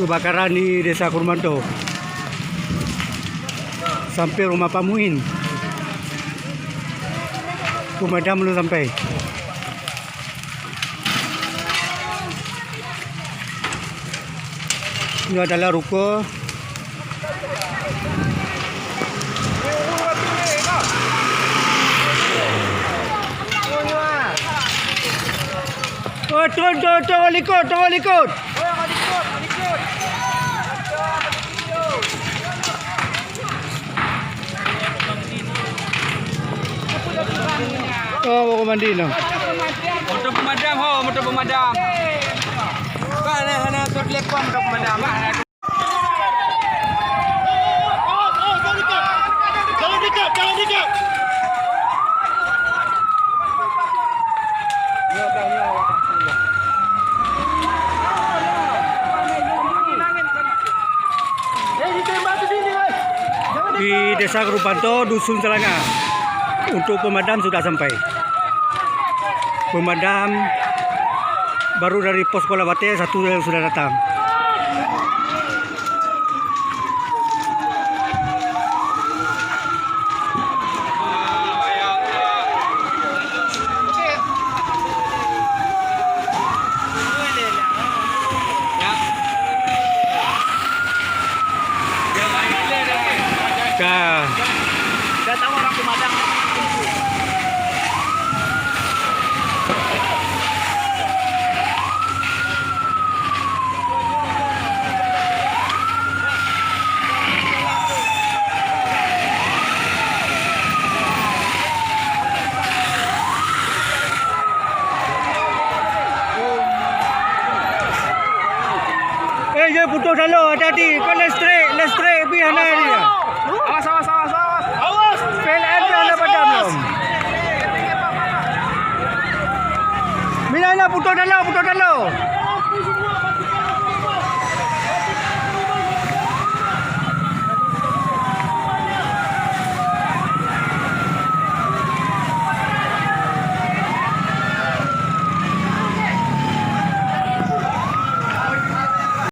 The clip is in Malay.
kebakaran di Desa Kurmanto. Sampai rumah Pak Muin. Pemadam belum sampai. Ini adalah ruko. Oh, tunggu ikut. Oh, mau mandi no. Motor pemadam. Kan ana telepon motor pemadam. Jangan dekat. Di Desa Kurmanto, Dusun Selanga. Untuk pemadam sudah sampai. Pemadam baru dari pos Kuala Bate, satu yang sudah datang. Datang orang pemadam.